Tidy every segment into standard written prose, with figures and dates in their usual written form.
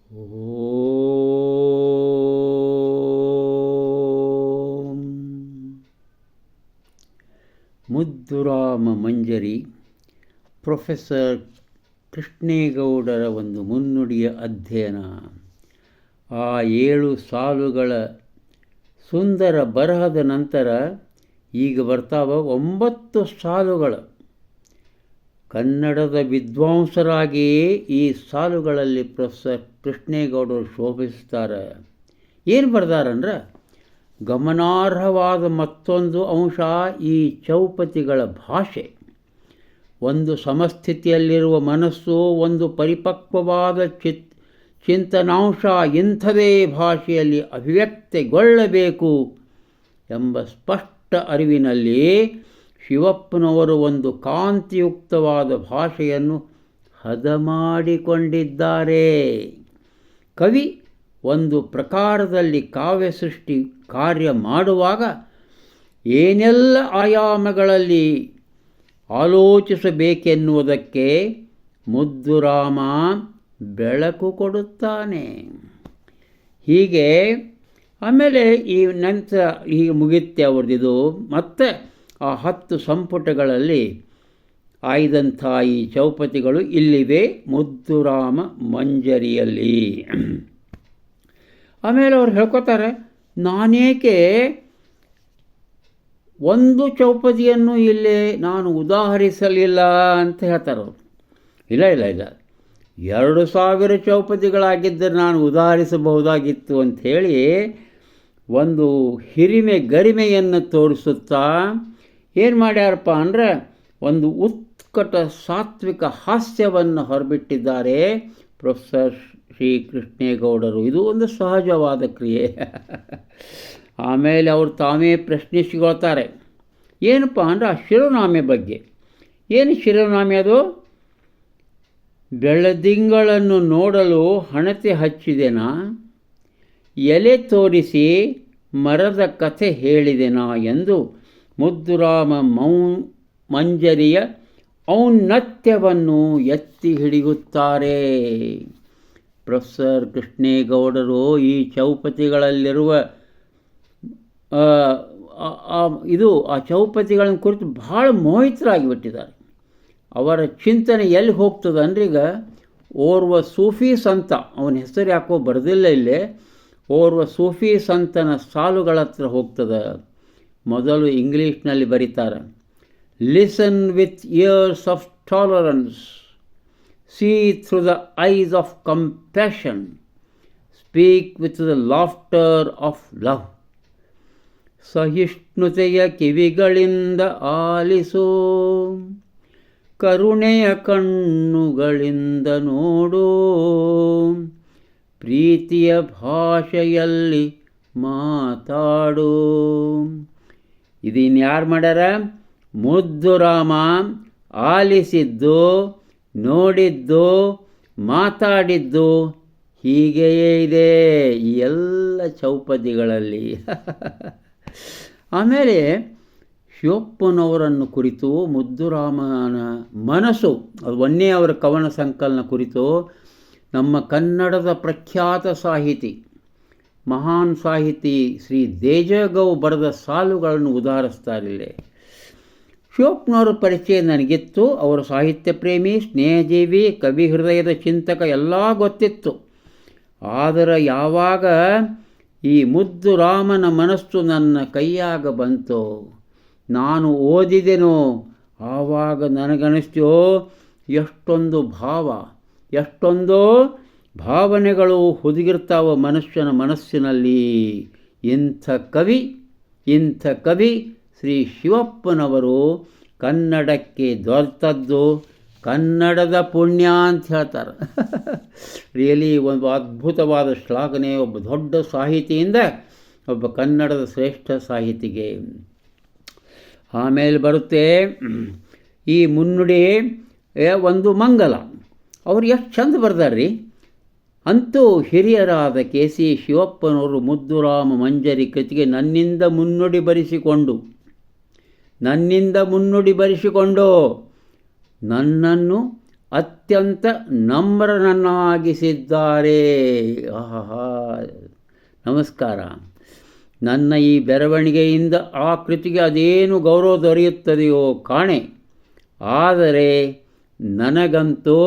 ಓಂ ಮುದ್ದುರಾಮ ಮಂಜರಿ professor ಕೃಷ್ಣೇಗೌಡರ ಒಂದು ಮುನ್ನುಡಿಯ ಅಧ್ಯಯನ. ಆ 7 ಸಾಲುಗಳ ಸುಂದರ ಬರಹದ ನಂತರ ಈಗ ಬರ್ತಾವ 9 ಸಾಲುಗಳು. ಕನ್ನಡದ ವಿದ್ವಾಂಸರಾಗಿಯೇ ಈ ಸಾಲುಗಳಲ್ಲಿ ಪ್ರೊಫೆಸರ್ ಕೃಷ್ಣೇಗೌಡರು ಶೋಭಿಸ್ತಾರೆ. ಏನು ಬರ್ದಾರಂದ್ರೆ, ಗಮನಾರ್ಹವಾದ ಮತ್ತೊಂದು ಅಂಶ ಈ ಚೌಪತಿಗಳ ಭಾಷೆ. ಒಂದು ಸಮಸ್ಥಿತಿಯಲ್ಲಿರುವ ಮನಸ್ಸು, ಒಂದು ಪರಿಪಕ್ವವಾದ ಚಿಂತನಾಂಶ ಇಂಥದೇ ಭಾಷೆಯಲ್ಲಿ ಅಭಿವ್ಯಕ್ತಿಗೊಳ್ಳಬೇಕು ಎಂಬ ಸ್ಪಷ್ಟ ಅರಿವಿನಲ್ಲಿ ಶಿವಪ್ಪನವರು ಒಂದು ಕಾಂತಿಯುಕ್ತವಾದ ಭಾಷೆಯನ್ನು ಹದ ಮಾಡಿಕೊಂಡಿದ್ದಾರೆ. ಕವಿ ಒಂದು ಪ್ರಕಾರದಲ್ಲಿ ಕಾವ್ಯ ಸೃಷ್ಟಿ ಕಾರ್ಯ ಮಾಡುವಾಗ ಏನೆಲ್ಲ ಆಯಾಮಗಳಲ್ಲಿ ಆಲೋಚಿಸಬೇಕೆನ್ನುವುದಕ್ಕೆ ಮುದ್ದುರಾಮ ಬೆಳಕು ಕೊಡುತ್ತಾನೆ. ಹೀಗೆ ಆಮೇಲೆ ಈ ನಂತರ ಹೀಗೆ ಮುಗಿಯುತ್ತೆ ಅವ್ರದ್ದಿದು. ಮತ್ತು ಆ 10 ಸಂಪುಟಗಳಲ್ಲಿ ಆಯ್ದಂಥ ಈ ಚೌಪತಿಗಳು ಇಲ್ಲಿವೆ ಮುದ್ದುರಾಮ ಮಂಜರಿಯಲ್ಲಿ. ಆಮೇಲೆ ಅವ್ರು ಹೇಳ್ಕೊತಾರೆ, ನಾನೇಕೆ ಒಂದು ಚೌಪದಿಯನ್ನು ಇಲ್ಲೇ ನಾನು ಉದಾಹರಿಸಲಿಲ್ಲ ಅಂತ ಹೇಳ್ತಾರೆ ಅವರು. ಇಲ್ಲ 2000 ಚೌಪದಿಗಳಾಗಿದ್ದರೆ ನಾನು ಉದಾಹರಿಸಬಹುದಾಗಿತ್ತು ಅಂಥೇಳಿ ಒಂದು ಗರಿಮೆಯನ್ನು ತೋರಿಸುತ್ತಾ ಏನು ಮಾಡ್ಯಾರಪ್ಪ ಅಂದರೆ, ಒಂದು ಉತ್ಕಟ ಸಾತ್ವಿಕ ಹಾಸ್ಯವನ್ನು ಹೊರಬಿಟ್ಟಿದ್ದಾರೆ ಪ್ರೊಫೆಸರ್ ಶ್ರೀ ಕೃಷ್ಣೇಗೌಡರು. ಇದು ಒಂದು ಸಹಜವಾದ ಕ್ರಿಯೆ. ಆಮೇಲೆ ಅವರು ತಾವೇ ಪ್ರಶ್ನಿಸಿಕೊಳ್ತಾರೆ. ಏನಪ್ಪ ಅಂದರೆ ಆ ಶಿರೋನಾಮೆ ಬಗ್ಗೆ. ಏನು ಶಿರೋನಾಮೆ ಅದು? ಬೆಳದಿಂಗಳನ್ನು ನೋಡಲು ಹಣತೆ ಹಚ್ಚಿದೆನಾ, ಎಲೆ ತೋರಿಸಿ ಮರದ ಕಥೆ ಹೇಳಿದೆನಾ ಎಂದು ಮುದ್ದುರಾಮ ಮಂಜರಿಯ ಔನ್ನತ್ಯವನ್ನು ಎತ್ತಿ ಹಿಡಿಯುತ್ತಾರೆ ಪ್ರೊಫೆಸರ್ ಕೃಷ್ಣೇಗೌಡರು. ಈ ಚೌಪತಿಗಳಲ್ಲಿರುವ ಆ ಚೌಪತಿಗಳನ್ನು ಕುರಿತು ಭಾಳ ಮೋಹಿತರಾಗಿಬಿಟ್ಟಿದ್ದಾರೆ. ಅವರ ಚಿಂತನೆ ಎಲ್ಲಿ ಹೋಗ್ತದೆ ಅಂದರೆ, ಈಗ ಓರ್ವ ಸೂಫಿ ಸಂತ, ಅವನ ಹೆಸರು ಯಾಕೋ ಬರೆದಿಲ್ಲ ಇಲ್ಲೇ, ಓರ್ವ ಸೂಫಿ ಸಂತನ ಸಾಲುಗಳ ಹತ್ರ ಹೋಗ್ತದೆ. ಮೊದಲು ಇಂಗ್ಲೀಷ್ನಲ್ಲಿ ಬರೀತಾರೆ, listen with ears of tolerance, see through the eyes of compassion, speak with the laughter of love. ಸಹಿಷ್ಣುತೆಯ ಕಿವಿಗಳಿಂದ ಆಲಿಸೋ, ಕರುಣೆಯ ಕಣ್ಣುಗಳಿಂದ ನೋಡು, ಪ್ರೀತಿಯ ಭಾಷೆಯಲ್ಲಿ ಮಾತಾಡು. ಇದನ್ನು ಯಾರು ಮಾಡ್ಯಾರ? ಮುದ್ದುರಾಮ ಆಲಿಸಿದ್ದು, ನೋಡಿದ್ದು, ಮಾತಾಡಿದ್ದು ಹೀಗೆಯೇ ಇದೆ ಈ ಎಲ್ಲ ಚೌಪದಿಗಳಲ್ಲಿ. ಆಮೇಲೆ ಶಿವಪ್ಪನವರನ್ನು ಕುರಿತು ಮುದ್ದುರಾಮನ ಮನಸ್ಸು, ಅದು ಒಂದೇ ಅವರ ಕವನ ಸಂಕಲನ ಕುರಿತು ನಮ್ಮ ಕನ್ನಡದ ಪ್ರಖ್ಯಾತ ಸಾಹಿತಿ, ಮಹಾನ್ ಸಾಹಿತಿ ಶ್ರೀ ದೇಜಗೌ ಬರೆದ ಸಾಲುಗಳನ್ನು ಉದಾಹರಿಸ್ತಾರಿಲ್ಲೇ. ಶಿವಪ್ಪನವರ ಪರಿಚಯ ನನಗಿತ್ತು. ಅವರು ಸಾಹಿತ್ಯ ಪ್ರೇಮಿ, ಸ್ನೇಹಜೀವಿ, ಕವಿ ಹೃದಯದ ಚಿಂತಕ ಎಲ್ಲ ಗೊತ್ತಿತ್ತು. ಆದರೆ ಯಾವಾಗ ಈ ಮುದ್ದುರಾಮನ ಮನಸ್ಸು ನನ್ನ ಕೈಯಾಗ ಬಂತೋ, ನಾನು ಓದಿದೆನೋ, ಆವಾಗ ನನಗನಿಸ್ತೋ ಎಷ್ಟೊಂದು ಎಷ್ಟೊಂದೋ ಭಾವನೆಗಳು ಹುದುಗಿರ್ತಾವ ಮನುಷ್ಯನ ಮನಸ್ಸಿನಲ್ಲಿ. ಇಂಥ ಕವಿ ಶ್ರೀ ಶಿವಪ್ಪನವರು ಕನ್ನಡಕ್ಕೆ ದೊರೆತದ್ದು ಕನ್ನಡದ ಪುಣ್ಯ ಅಂತ ಹೇಳ್ತಾರೆ. ರಿಯಲಿ ಒಂದು ಅದ್ಭುತವಾದ ಶ್ಲಾಘನೆ ಒಬ್ಬ ದೊಡ್ಡ ಸಾಹಿತಿಯಿಂದ ಒಬ್ಬ ಕನ್ನಡದ ಶ್ರೇಷ್ಠ ಸಾಹಿತಿಗೆ. ಆಮೇಲೆ ಬರುತ್ತೆ ಈ ಮುನ್ನುಡಿ ಒಂದು ಮಂಗಲ. ಅವ್ರು ಎಷ್ಟು ಚಂದ ಬರ್ದಾರ್ರಿ. ಅಂತೂ ಹಿರಿಯರಾದ ಕೆ.ಸಿ. ಶಿವಪ್ಪನವರು ಮುದ್ದುರಾಮ ಮಂಜರಿ ಕೃತಿಗೆ ನನ್ನಿಂದ ಮುನ್ನುಡಿ ಬರೆಸಿಕೊಂಡು ನನ್ನನ್ನು ಅತ್ಯಂತ ನಮ್ರನನ್ನಾಗಿಸಿದ್ದಾರೆ. ಆಹಾ, ನಮಸ್ಕಾರ. ನನ್ನ ಈ ಬೆರವಣಿಗೆಯಿಂದ ಆ ಕೃತಿಗೆ ಅದೇನು ಗೌರವ ದೊರೆಯುತ್ತದೆಯೋ ಕಾಣೆ. ಆದರೆ ನನಗಂತೂ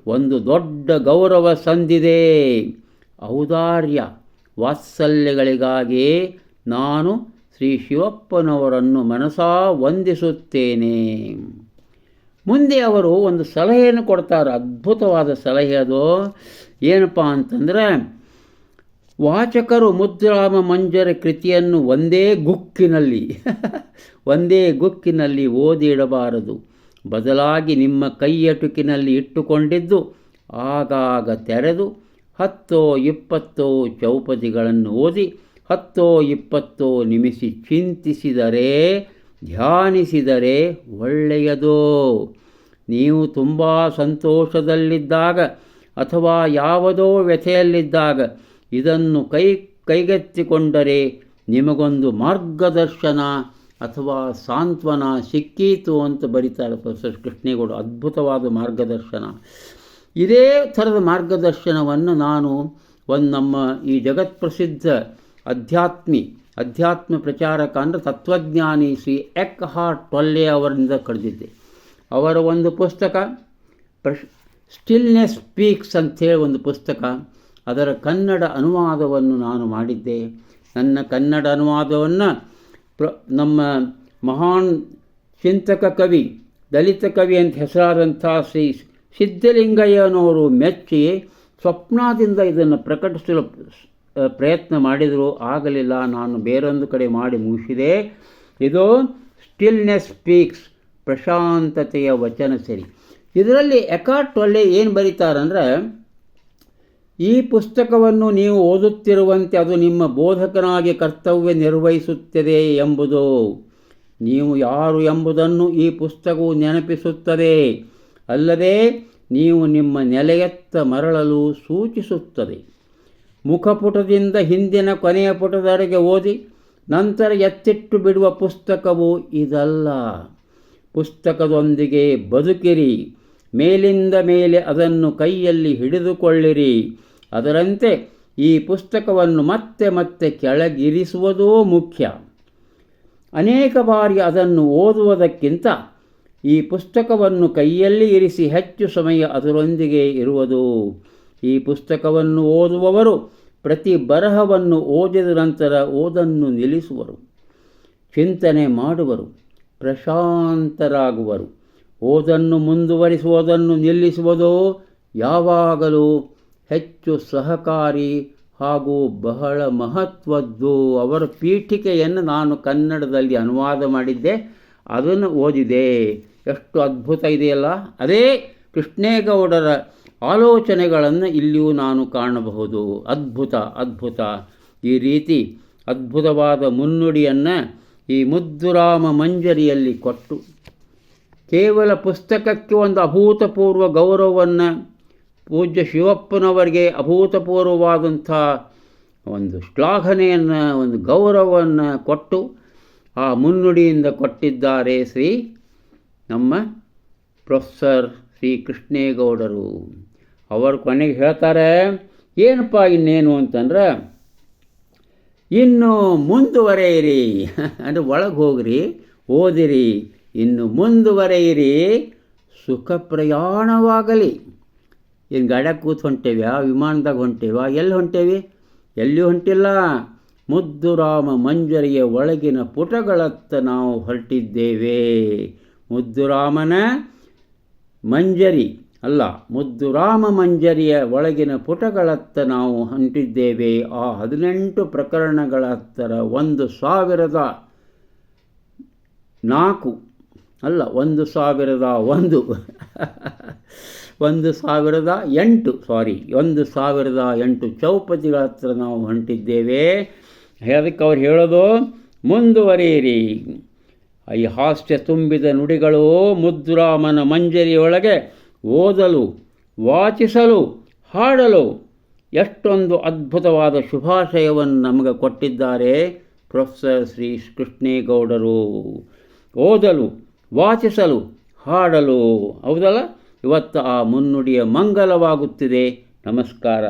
ಒಂದು ದೊಡ್ಡ ಗೌರವ ಸಂದಿದೆ. ಔದಾರ್ಯ ವಾತ್ಸಲ್ಯಗಳಿಗಾಗಿ ನಾನು ಶ್ರೀ ಶಿವಪ್ಪನವರನ್ನು ಮನಸಾ ವಂದಿಸುತ್ತೇನೆ. ಮುಂದೆ ಅವರು ಒಂದು ಸಲಹೆಯನ್ನು ಕೊಡ್ತಾರೆ, ಅದ್ಭುತವಾದ ಸಲಹೆ. ಅದು ಏನಪ್ಪ ಅಂತಂದರೆ, ವಾಚಕರು ಮುದ್ದುರಾಮ ಮಂಜರ ಕೃತಿಯನ್ನು ಒಂದೇ ಗುಕ್ಕಿನಲ್ಲಿ ಓದಿ ಇಡಬಾರದು. ಬದಲಾಗಿ ನಿಮ್ಮ ಕೈಯಟುಕಿನಲ್ಲಿ ಇಟ್ಟುಕೊಂಡಿದ್ದು ಆಗಾಗ ತೆರೆದು 10-20 ಚೌಪದಿಗಳನ್ನು ಓದಿ 10-20 ನಿಮಿಷ ಚಿಂತಿಸಿದರೆ, ಧ್ಯಾನಿಸಿದರೆ ಒಳ್ಳೆಯದು. ನೀವು ತುಂಬ ಸಂತೋಷದಲ್ಲಿದ್ದಾಗ ಅಥವಾ ಯಾವುದೋ ವ್ಯಥೆಯಲ್ಲಿದ್ದಾಗ ಇದನ್ನು ಕೈಗೆತ್ತಿಕೊಂಡರೆ ನಿಮಗೊಂದು ಮಾರ್ಗದರ್ಶನ ಅಥವಾ ಸಾಂತ್ವನ ಸಿಕ್ಕೀತು ಅಂತ ಬರೀತಾರೆ ಪ್ರೊಫೆಸರ್ ಕೃಷ್ಣೇಗೌಡ. ಅದ್ಭುತವಾದ ಮಾರ್ಗದರ್ಶನ. ಇದೇ ಥರದ ಮಾರ್ಗದರ್ಶನವನ್ನು ನಾನು ನಮ್ಮ ಈ ಜಗತ್ಪ್ರಸಿದ್ಧ ಅಧ್ಯಾತ್ಮ ಪ್ರಚಾರಕ ಅಂದರೆ ತತ್ವಜ್ಞಾನಿ ಶ್ರೀ ಎಕ್ಹಾರ್ಟ್ ಟೊಲ್ಲೆ ಅವರಿಂದ ಕಳೆದಿದ್ದೆ. ಅವರ ಒಂದು ಪುಸ್ತಕ ಸ್ಟಿಲ್ನೆಸ್ ಸ್ಪೀಕ್ಸ್ ಅಂಥೇಳಿ ಒಂದು ಪುಸ್ತಕ, ಅದರ ಕನ್ನಡ ಅನುವಾದವನ್ನು ನಾನು ಮಾಡಿದ್ದೆ. ನನ್ನ ಕನ್ನಡ ಅನುವಾದವನ್ನು ನಮ್ಮ ಮಹಾನ್ ಚಿಂತಕ ಕವಿ, ದಲಿತ ಕವಿ ಅಂತ ಹೆಸರಾದಂಥ ಶ್ರೀ ಸಿದ್ಧಲಿಂಗಯ್ಯನವರು ಮೆಚ್ಚಿ ಸ್ವಪ್ನದಿಂದ ಇದನ್ನು ಪ್ರಕಟಿಸಲು ಪ್ರಯತ್ನ ಮಾಡಿದರು. ಆಗಲಿಲ್ಲ. ನಾನು ಬೇರೊಂದು ಕಡೆ ಮಾಡಿ ಮುಗಿಸಿದೆ. ಇದು ಸ್ಟಿಲ್ನೆಸ್ ಸ್ಪೀಕ್ಸ್, ಪ್ರಶಾಂತತೆಯ ವಚನ ಸರಿ. ಇದರಲ್ಲಿ ಎಕಾರ್ಟ್ ಟೊಲ್ಲೆ ಏನು ಬರೀತಾರಂದರೆ, ಈ ಪುಸ್ತಕವನ್ನು ನೀವು ಓದುತ್ತಿರುವಂತೆ ಅದು ನಿಮ್ಮ ಬೋಧಕನಾಗಿ ಕರ್ತವ್ಯ ನಿರ್ವಹಿಸುತ್ತದೆ ಎಂಬುದು, ನೀವು ಯಾರು ಎಂಬುದನ್ನು ಈ ಪುಸ್ತಕವು ನೆನಪಿಸುತ್ತದೆ. ಅಲ್ಲದೆ ನೀವು ನಿಮ್ಮ ನೆಲೆಯತ್ತ ಮರಳಲು ಸೂಚಿಸುತ್ತದೆ. ಮುಖಪುಟದಿಂದ ಹಿಂದಿನ ಕೊನೆಯ ಪುಟದವರೆಗೆ ಓದಿ ನಂತರ ಎತ್ತಿಟ್ಟು ಬಿಡುವ ಪುಸ್ತಕವು ಇದಲ್ಲ. ಪುಸ್ತಕದೊಂದಿಗೆ ಬದುಕಿರಿ. ಮೇಲಿಂದ ಮೇಲೆ ಅದನ್ನು ಕೈಯಲ್ಲಿ ಹಿಡಿದುಕೊಳ್ಳಿರಿ. ಅದರಂತೆ ಈ ಪುಸ್ತಕವನ್ನು ಮತ್ತೆ ಮತ್ತೆ ಕೆಳಗಿರಿಸುವುದೂ ಮುಖ್ಯ. ಅನೇಕ ಬಾರಿ ಅದನ್ನು ಓದುವುದಕ್ಕಿಂತ ಈ ಪುಸ್ತಕವನ್ನು ಕೈಯಲ್ಲಿ ಇರಿಸಿ ಹೆಚ್ಚು ಸಮಯ ಅದರೊಂದಿಗೆ ಇರುವುದು. ಈ ಪುಸ್ತಕವನ್ನು ಓದುವವರು ಪ್ರತಿ ಬರಹವನ್ನು ಓದಿದ ನಂತರ ಓದನ್ನು ನಿಲ್ಲಿಸುವರು, ಚಿಂತನೆ ಮಾಡುವರು, ಪ್ರಶಾಂತರಾಗುವರು. ಓದನ್ನು ಮುಂದುವರಿಸುವುದನ್ನು ನಿಲ್ಲಿಸುವುದು ಯಾವಾಗಲೂ ಹೆಚ್ಚು ಸಹಕಾರಿ ಹಾಗೂ ಬಹಳ ಮಹತ್ವದ್ದು. ಅವರ ಪೀಠಿಕೆಯನ್ನು ನಾನು ಕನ್ನಡದಲ್ಲಿ ಅನುವಾದ ಮಾಡಿದ್ದೆ, ಅದನ್ನು ಓದಿದೆ. ಎಷ್ಟು ಅದ್ಭುತ ಇದೆಯಲ್ಲ. ಅದೇ ಕೃಷ್ಣೇಗೌಡರ ಆಲೋಚನೆಗಳನ್ನು ಇಲ್ಲಿಯೂ ನಾನು ಕಾಣಬಹುದು. ಅದ್ಭುತ. ಈ ರೀತಿ ಅದ್ಭುತವಾದ ಮುನ್ನುಡಿಯನ್ನು ಈ ಮುದ್ದುರಾಮ ಮಂಜರಿಯಲ್ಲಿ ಕೊಟ್ಟು ಕೇವಲ ಪುಸ್ತಕಕ್ಕೆ ಒಂದು ಅಭೂತಪೂರ್ವ ಗೌರವವನ್ನು, ಪೂಜ್ಯ ಶಿವಪ್ಪನವರಿಗೆ ಅಭೂತಪೂರ್ವವಾದಂಥ ಒಂದು ಶ್ಲಾಘನೆಯನ್ನು, ಒಂದು ಗೌರವವನ್ನು ಕೊಟ್ಟು ಆ ಮುನ್ನುಡಿಯಿಂದ ಕೊಟ್ಟಿದ್ದಾರೆ ಶ್ರೀ ನಮ್ಮ ಪ್ರೊಫೆಸರ್ ಶ್ರೀ ಕೃಷ್ಣೇಗೌಡರು. ಅವರು ಕೊನೆಗೆ ಹೇಳ್ತಾರೆ, ಏನಪ್ಪ ಇನ್ನೇನು ಅಂತಂದ್ರೆ, ಇನ್ನು ಮುಂದುವರೆಯಿರಿ ಅಂದರೆ ಒಳಗೆ ಹೋಗ್ರಿ, ಓದಿರಿ, ಇನ್ನು ಮುಂದುವರೆಯಿರಿ, ಸುಖ ಪ್ರಯಾಣವಾಗಲಿ. ಇನ್ನು ಗಾಡ್ಯಾಗ ಕೂತು ಹೊಂಟೇವ್ಯಾ, ವಿಮಾನದಾಗ ಹೊಂಟೇವಾ, ಎಲ್ಲಿ ಹೊಂಟೇವಿ? ಎಲ್ಲಿಯೂ ಹೊಂಟಿಲ್ಲ. ಮುದ್ದುರಾಮ ಮಂಜರಿಯ ಒಳಗಿನ ಪುಟಗಳತ್ತ ನಾವು ಹೊರಟಿದ್ದೇವೆ. ಮುದ್ದುರಾಮನ ಮಂಜರಿ ಅಲ್ಲ, ಮುದ್ದುರಾಮ ಮಂಜರಿಯ ಒಳಗಿನ ಪುಟಗಳತ್ತ ನಾವು ಹೊಂಟಿದ್ದೇವೆ. ಆ 18 ಪ್ರಕರಣಗಳ ಹತ್ತರ 1004 ಅಲ್ಲ 1008 ಚೌಪದಿಗಳ ಹತ್ರ ನಾವು ಹೊಂಟಿದ್ದೇವೆ. ಅದಕ್ಕೆ ಅವ್ರು ಹೇಳೋದು, ಮುಂದುವರಿಯಿರಿ. ಈ ಹಾಸ್ಯ ತುಂಬಿದ ನುಡಿಗಳು ಮುದ್ದುರಾಮನ ಮಂಜರಿಯೊಳಗೆ ಓದಲು, ವಾಚಿಸಲು, ಹಾಡಲು ಎಷ್ಟೊಂದು ಅದ್ಭುತವಾದ ಶುಭಾಶಯವನ್ನು ನಮಗೆ ಕೊಟ್ಟಿದ್ದಾರೆ ಪ್ರೊಫೆಸರ್ ಶ್ರೀ ಕೃಷ್ಣೇಗೌಡರು. ಓದಲು, ವಾಚಿಸಲು, ಹಾಡಲು, ಹೌದಲ್ಲ? ಇವತ್ತು ಆ ಮುನ್ನುಡಿಯ ಮಂಗಲವಾಗುತ್ತಿದೆ. ನಮಸ್ಕಾರ.